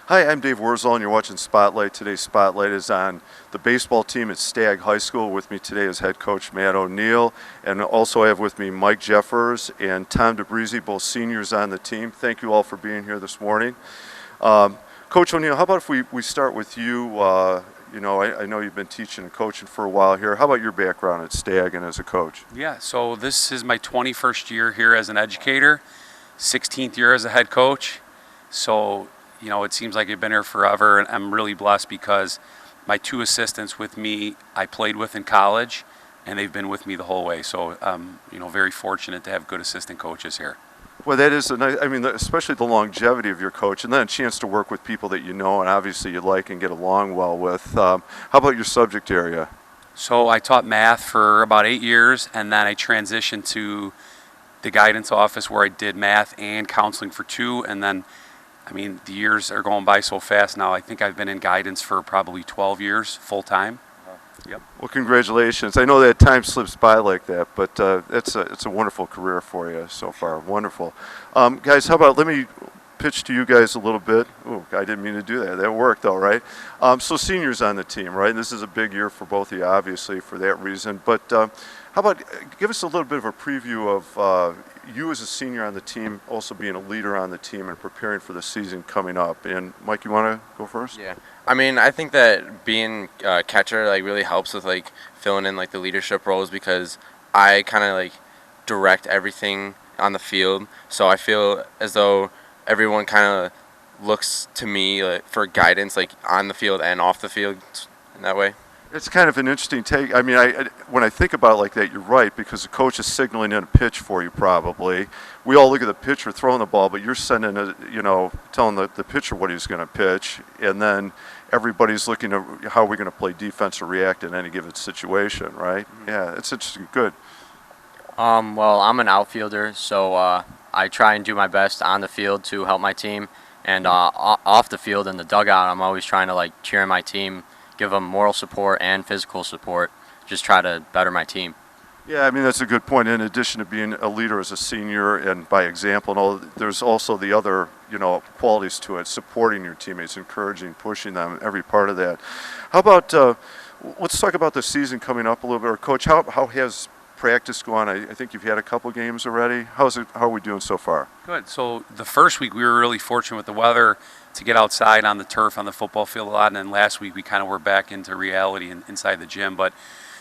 Hi, I'm Dave Wurzel, and you're watching Spotlight. Today's Spotlight is on the baseball team at Stagg High School. With me today is head coach Matt O'Neill, and also I have with me Mike Jeffers and Tom DeBreezy, both seniors on the team. Thank you all for being here this morning. Coach O'Neill, how about if we start with you? I know you've been teaching and coaching for a while here. How about your background at Stagg and as a coach? Yeah, so this is my 21st year here as an educator, 16th year as a head coach. So it seems like I've been here forever, and I'm really blessed because my two assistants with me I played with in college, and they've been with me the whole way. So I'm very fortunate to have good assistant coaches here. Well, that is a nice, especially the longevity of your coach, and then a chance to work with people that you know and obviously you like and get along well with. How about your subject area? So I taught math for about 8 years, and then I transitioned to the guidance office where I did math and counseling for 2, and then the years are going by so fast now. I think I've been in guidance for probably 12 years, full time. Yep. Well, congratulations. I know that time slips by like that, but it's a wonderful career for you so far. Wonderful. Guys, how about let me pitch to you guys a little bit. Oh, I didn't mean to do that. That worked, though, right? So seniors on the team, right? This is a big year for both of you, obviously, for that reason. But how about give us a little bit of a preview of you as a senior on the team, also being a leader on the team and preparing for the season coming up. And Mike, you want to go first? Yeah. I think that being a catcher really helps with filling in the leadership roles, because I kind of direct everything on the field. So I feel as though everyone kind of looks to me for guidance on the field and off the field in that way. It's kind of an interesting take. When I think about it like that, you're right, because the coach is signaling in a pitch for you probably. We all look at the pitcher throwing the ball, but you're sending telling the pitcher what he's going to pitch, and then everybody's looking at how we're going to play defense or react in any given situation, right? Mm-hmm. Yeah, it's interesting. Good. Well, I'm an outfielder, so I try and do my best on the field to help my team, and off the field in the dugout, I'm always trying to cheer my team, give them moral support and physical support, just try to better my team. Yeah, that's a good point. In addition to being a leader as a senior and by example and all, there's also the other, qualities to it, supporting your teammates, encouraging, pushing them, every part of that. How about, let's talk about the season coming up a little bit. Or Coach, how has practice gone? I think you've had a couple games already. How are we doing so far? Good. So the first week we were really fortunate with the weather to get outside on the turf on the football field a lot, and then last week we kind of were back into reality inside the gym. But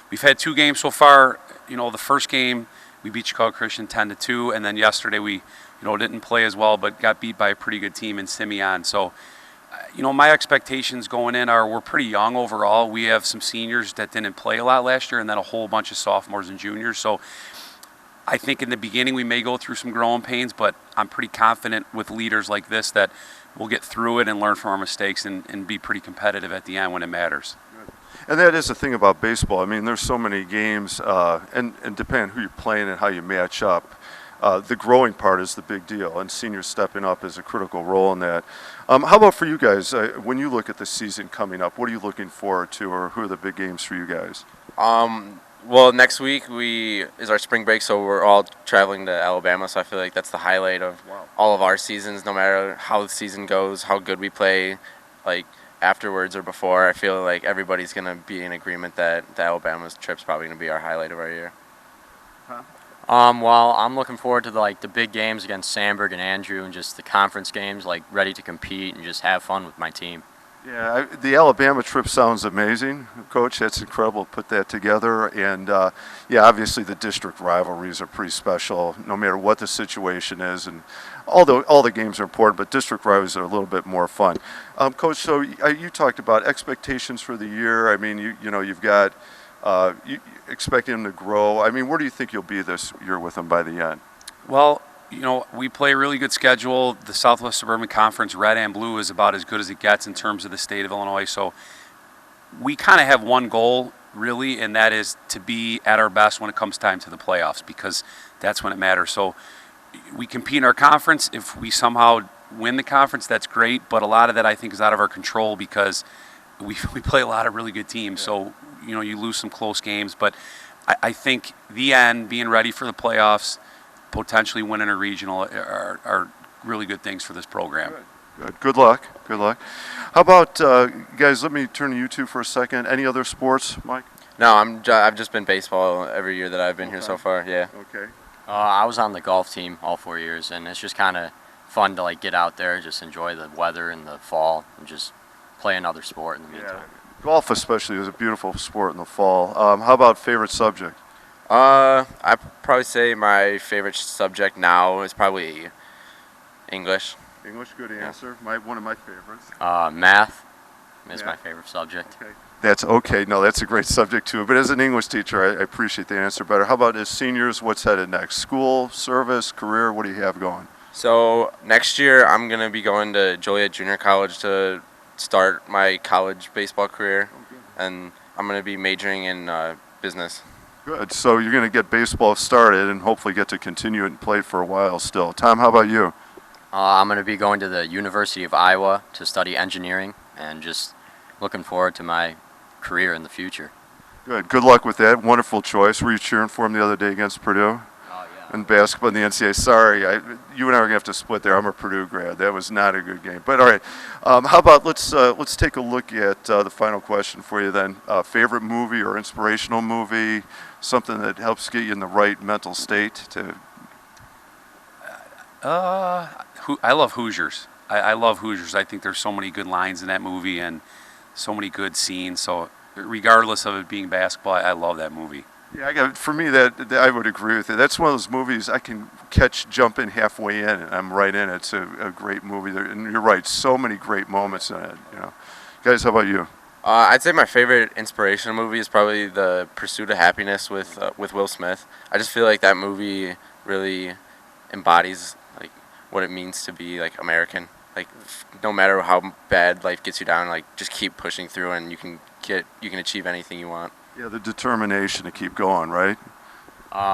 we've had 2 games so far. The first game we beat Chicago Christian 10-2, and then yesterday we didn't play as well, but got beat by a pretty good team in Simeon. So my expectations going in are we're pretty young overall. We have some seniors that didn't play a lot last year, and then a whole bunch of sophomores and juniors. So I think in the beginning we may go through some growing pains, but I'm pretty confident with leaders like this that we'll get through it and learn from our mistakes and be pretty competitive at the end when it matters. And that is the thing about baseball. There's so many games, and depending on who you're playing and how you match up, the growing part is the big deal, and seniors stepping up is a critical role in that. How about for you guys? When you look at the season coming up, what are you looking forward to, or who are the big games for you guys? Well, next week is our spring break, so we're all traveling to Alabama, so I feel like that's the highlight of all of our seasons, no matter how the season goes, how good we play, afterwards or before. I feel like everybody's going to be in agreement that the Alabama's trip's probably going to be our highlight of our year. Huh? Well, I'm looking forward to the big games against Sandburg and Andrew, and just the conference games, ready to compete and just have fun with my team. Yeah, the Alabama trip sounds amazing, Coach. That's incredible to put that together. And, obviously the district rivalries are pretty special no matter what the situation is. And all the games are important, but district rivalries are a little bit more fun. Coach, so you talked about expectations for the year. You've got you expecting them to grow. Where do you think you'll be this year with them by the end? Well, we play a really good schedule. The Southwest Suburban Conference, red and blue, is about as good as it gets in terms of the state of Illinois. So we kind of have one goal, really, and that is to be at our best when it comes time to the playoffs, because that's when it matters. So we compete in our conference. If we somehow win the conference, that's great, but a lot of that I think is out of our control because we play a lot of really good teams. Yeah. So, you lose some close games, but I think the end, being ready for the playoffs, potentially winning a regional are really good things for this program. Good. Good. Good luck. Good luck. How about guys? Let me turn to you two for a second. Any other sports, Mike? No, I've just been baseball every year that I've been here so far. Yeah. Okay. I was on the golf team all 4 years, and it's just kind of fun to like get out there, just enjoy the weather in the fall, and just play another sport in the meantime. Golf especially is a beautiful sport in the fall. How about favorite subject? I'd probably say my favorite subject now is probably English. English, good answer. One of my favorites. Math is Yeah. my favorite subject. Okay. That's okay. No, that's a great subject too. But as an English teacher, I appreciate the answer better. How about as seniors, what's headed next? School, service, career, what do you have going? So next year I'm gonna be going to Joliet Junior College to start my college baseball career, and I'm gonna be majoring in business. Good. So you're going to get baseball started and hopefully get to continue it and play for a while still. Tom, how about you? I'm going to be going to the University of Iowa to study engineering, and just looking forward to my career in the future. Good. Good luck with that. Wonderful choice. Were you cheering for him the other day against Purdue? In basketball in the NCAA. Sorry, you and I are gonna have to split there. I'm a Purdue grad. That was not a good game. But all right, how about let's take a look at the final question for you then. Favorite movie or inspirational movie, something that helps get you in the right mental state to. I love Hoosiers. I love Hoosiers. I think there's so many good lines in that movie and so many good scenes. So regardless of it being basketball, I love that movie. Yeah, for me, that I would agree with it. That's one of those movies I can jump in halfway in, and I'm right in it. It's a great movie. And you're right, so many great moments in it. Guys, how about you? I'd say my favorite inspirational movie is probably The Pursuit of Happiness with Will Smith. I just feel like that movie really embodies like what it means to be like American. Like no matter how bad life gets you down, like just keep pushing through, and you can achieve anything you want. Yeah, the determination to keep going, right?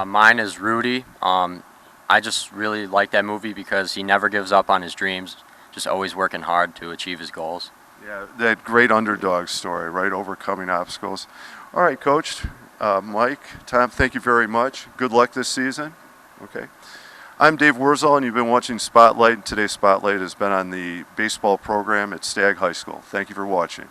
Mine is Rudy. I just really like that movie because he never gives up on his dreams, just always working hard to achieve his goals. Yeah, that great underdog story, right? Overcoming obstacles. All right, Coach, Mike, Tom, thank you very much. Good luck this season. Okay. I'm Dave Wurzel, and you've been watching Spotlight. Today's Spotlight has been on the baseball program at Stagg High School. Thank you for watching.